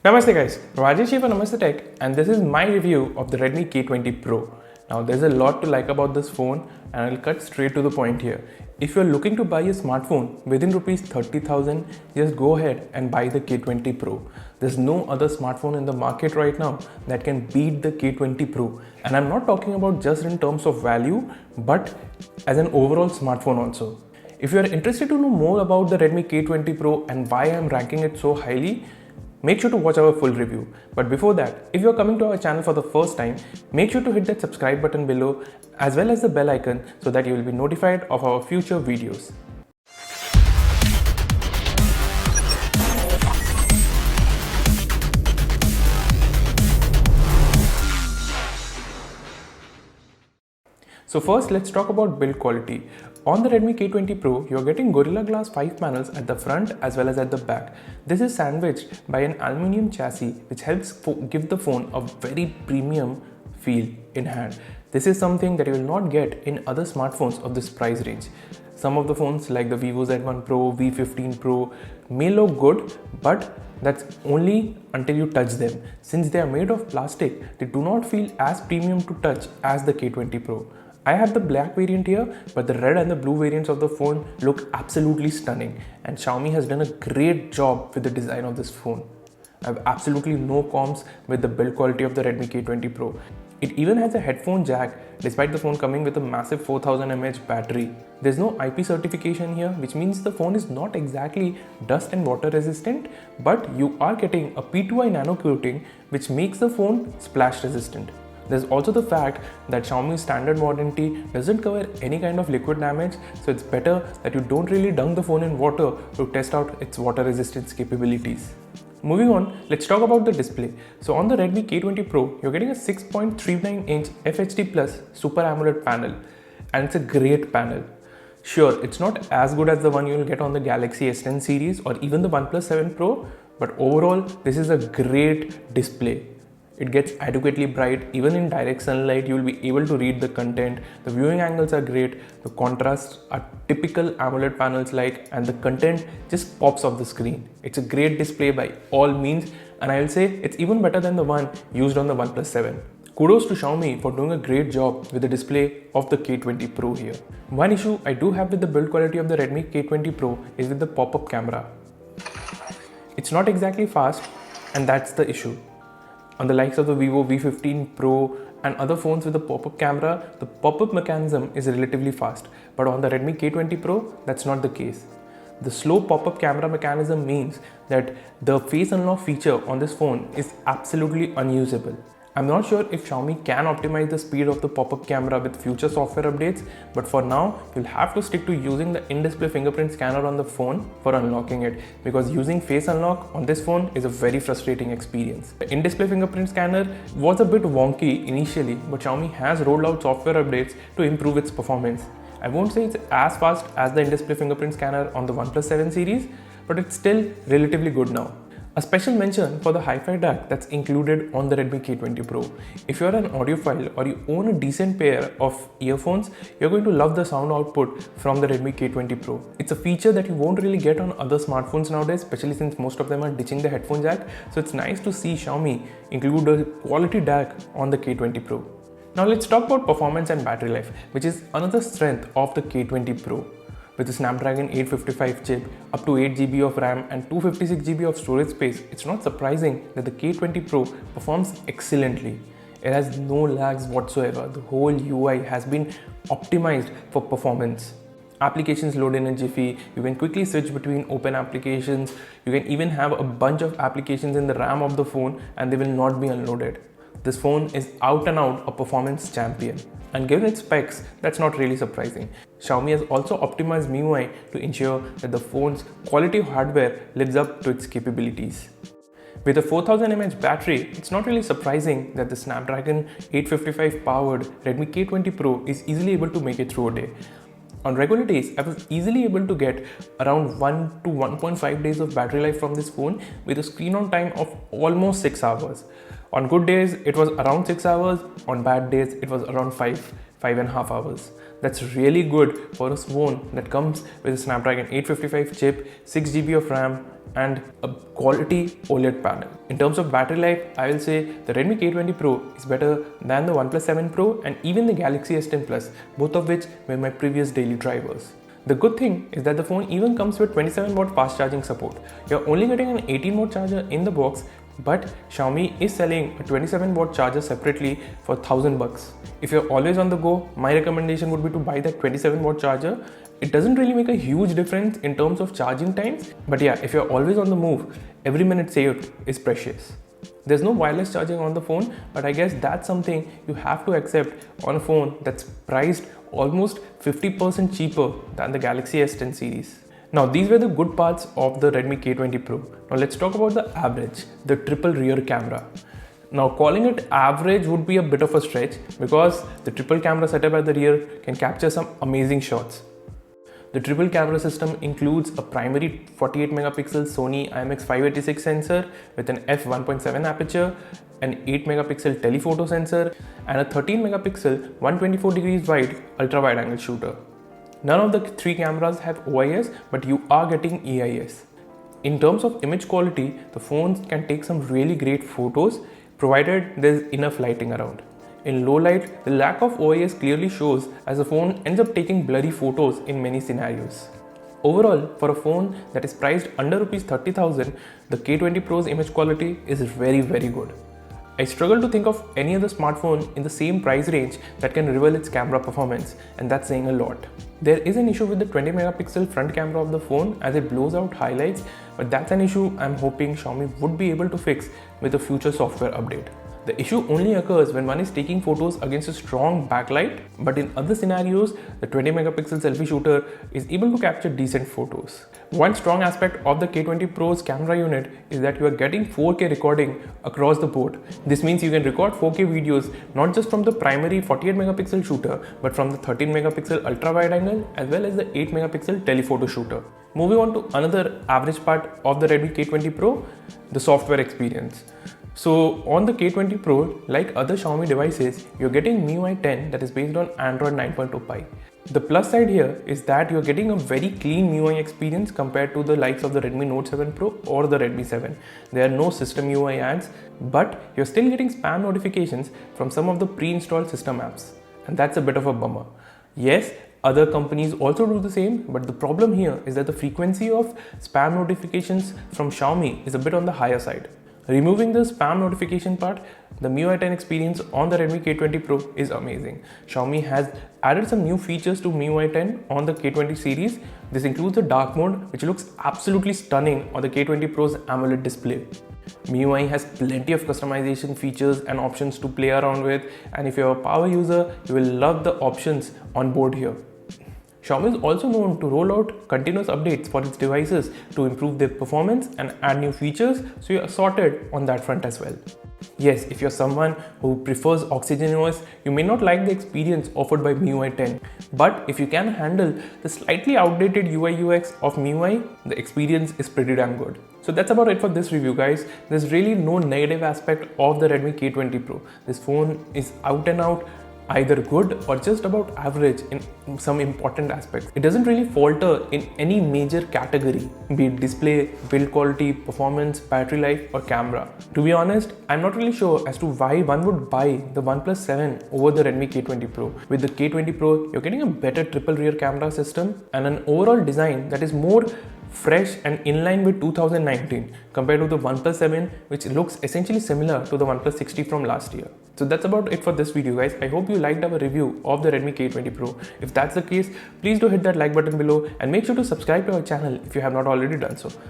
Namaste guys, Rajesh here for Namaste Tech, and this is my review of the Redmi K20 Pro. Now there's a lot to like about this phone and I'll cut straight to the point here. If you're looking to buy a smartphone within rupees 30,000, just go ahead and buy the K20 Pro. There's no other smartphone in the market right now that can beat the K20 Pro. And I'm not talking about just in terms of value, but as an overall smartphone also. If you're interested to know more about the Redmi K20 Pro and why I'm ranking it so highly, make sure to watch our full review. But before that, if you're coming to our channel for the first time, make sure to hit that subscribe button below as well as the bell icon so that you will be notified of our future videos. So first, let's talk about build quality. On the Redmi K20 Pro, you're getting Gorilla Glass 5 panels at the front as well as at the back. This is sandwiched by an aluminium chassis which helps give the phone a very premium feel in hand. This is something that you will not get in other smartphones of this price range. Some of the phones like the Vivo Z1 Pro, V15 Pro may look good, but that's only until you touch them. Since they are made of plastic, they do not feel as premium to touch as the K20 Pro. I have the black variant here, but the red and the blue variants of the phone look absolutely stunning, and Xiaomi has done a great job with the design of this phone. I have absolutely no qualms with the build quality of the Redmi K20 Pro. It even has a headphone jack despite the phone coming with a massive 4000 mAh battery. There's no IP certification here, which means the phone is not exactly dust and water resistant, but you are getting a P2i nano coating which makes the phone splash resistant. There's also the fact that Xiaomi's standard warranty doesn't cover any kind of liquid damage, so it's better that you don't really dunk the phone in water to test out its water resistance capabilities. Moving on, let's talk about the display. So on the Redmi K20 Pro, you're getting a 6.39-inch FHD Plus Super AMOLED panel, and it's a great panel. Sure, it's not as good as the one you'll get on the Galaxy S10 series or even the OnePlus 7 Pro, but overall, this is a great display. It gets adequately bright. Even in direct sunlight, you will be able to read the content. The viewing angles are great. The contrasts are typical AMOLED panels like, and the content just pops off the screen. It's a great display by all means, and I will say it's even better than the one used on the OnePlus 7. Kudos to Xiaomi for doing a great job with the display of the K20 Pro here. One issue I do have with the build quality of the Redmi K20 Pro is with the pop-up camera. It's not exactly fast, and that's the issue. On the likes of the Vivo V15 Pro and other phones with a pop-up camera, the pop-up mechanism is relatively fast. But on the Redmi K20 Pro, that's not the case. The slow pop-up camera mechanism means that the face unlock feature on this phone is absolutely unusable. I'm not sure if Xiaomi can optimize the speed of the pop-up camera with future software updates, but for now, you'll have to stick to using the in-display fingerprint scanner on the phone for unlocking it, because using face unlock on this phone is a very frustrating experience. The in-display fingerprint scanner was a bit wonky initially, but Xiaomi has rolled out software updates to improve its performance. I won't say it's as fast as the in-display fingerprint scanner on the OnePlus 7 series, but it's still relatively good now. A special mention for the Hi-Fi DAC that's included on the Redmi K20 Pro. If you're an audiophile or you own a decent pair of earphones, you're going to love the sound output from the Redmi K20 Pro. It's a feature that you won't really get on other smartphones nowadays, especially since most of them are ditching the headphone jack. So it's nice to see Xiaomi include a quality DAC on the K20 Pro. Now let's talk about performance and battery life, which is another strength of the K20 Pro. With the Snapdragon 855 chip, up to 8GB of RAM and 256GB of storage space, it's not surprising that the K20 Pro performs excellently. It has no lags whatsoever. The whole UI has been optimized for performance. Applications load in a jiffy, you can quickly switch between open applications, you can even have a bunch of applications in the RAM of the phone and they will not be unloaded. This phone is out and out a performance champion. And given its specs, that's not really surprising. Xiaomi has also optimized MIUI to ensure that the phone's quality of hardware lives up to its capabilities. With a 4000 mAh battery, it's not really surprising that the Snapdragon 855 powered Redmi K20 Pro is easily able to make it through a day. On regular days, I was easily able to get around 1 to 1.5 days of battery life from this phone with a screen on time of almost 6 hours. On good days, it was around 6 hours. On bad days, it was around 5.5 hours. That's really good for a phone that comes with a Snapdragon 855 chip, 6GB of RAM, and a quality OLED panel. In terms of battery life, I will say the Redmi K20 Pro is better than the OnePlus 7 Pro and even the Galaxy S10 Plus, both of which were my previous daily drivers. The good thing is that the phone even comes with 27 watt fast charging support. You're only getting an 18 watt charger in the box, but Xiaomi is selling a 27 watt charger separately for $1000. If you're always on the go, my recommendation would be to buy that 27 watt charger. It doesn't really make a huge difference in terms of charging times, but yeah, if you're always on the move, every minute saved is precious. There's no wireless charging on the phone, but I guess that's something you have to accept on a phone that's priced almost 50% cheaper than the Galaxy S10 series. Now these were the good parts of the Redmi K20 Pro. Now let's talk about the average, the triple rear camera. Now calling it average would be a bit of a stretch because the triple camera setup at the rear can capture some amazing shots. The triple camera system includes a primary 48 megapixel Sony IMX586 sensor with an f1.7 aperture, an 8 megapixel telephoto sensor, and a 13 megapixel 124 degrees wide ultra wide angle shooter. None of the three cameras have OIS, but you are getting EIS. In terms of image quality, the phones can take some really great photos provided there's enough lighting around. In low light, the lack of OIS clearly shows as the phone ends up taking blurry photos in many scenarios. Overall, for a phone that is priced under Rs 30,000, the K20 Pro's image quality is very good. I struggle to think of any other smartphone in the same price range that can rival its camera performance, and that's saying a lot. There is an issue with the 20 megapixel front camera of the phone as it blows out highlights, but that's an issue I'm hoping Xiaomi would be able to fix with a future software update. The issue only occurs when one is taking photos against a strong backlight, but in other scenarios, the 20 megapixel selfie shooter is able to capture decent photos. One strong aspect of the K20 Pro's camera unit is that you are getting 4K recording across the board. This means you can record 4K videos not just from the primary 48 megapixel shooter, but from the 13 megapixel ultra wide angle as well as the 8 megapixel telephoto shooter. Moving on to another average part of the Redmi K20 Pro, the software experience. So on the K20 Pro, like other Xiaomi devices, you're getting MIUI 10 that is based on Android 9.2 Pie. The plus side here is that you're getting a very clean MIUI experience compared to the likes of the Redmi Note 7 Pro or the Redmi 7. There are no system UI ads, but you're still getting spam notifications from some of the pre-installed system apps. And that's a bit of a bummer. Yes, other companies also do the same, but the problem here is that the frequency of spam notifications from Xiaomi is a bit on the higher side. Removing the spam notification part, the MIUI 10 experience on the Redmi K20 Pro is amazing. Xiaomi has added some new features to MIUI 10 on the K20 series. This includes the dark mode, which looks absolutely stunning on the K20 Pro's AMOLED display. MIUI has plenty of customization features and options to play around with, and if you're a power user, you will love the options on board here. Xiaomi is also known to roll out continuous updates for its devices to improve their performance and add new features, so you're sorted on that front as well. Yes, if you're someone who prefers Oxygen OS, you may not like the experience offered by MIUI 10, but if you can handle the slightly outdated UI UX of MIUI, the experience is pretty damn good. So that's about it for this review, guys. There's really no negative aspect of the Redmi K20 Pro. This phone is out and out either good or just about average in some important aspects. It doesn't really falter in any major category, be it display, build quality, performance, battery life or camera. To be honest, I'm not really sure as to why one would buy the OnePlus 7 over the Redmi K20 Pro. With the K20 Pro, you're getting a better triple rear camera system and an overall design that is more fresh and in line with 2019 compared to the OnePlus 7, which looks essentially similar to the OnePlus 60 from last year. So that's about it for this video, guys. I hope you liked our review of the Redmi K20 Pro. If that's the case, please do hit that like button below and make sure to subscribe to our channel if you have not already done so.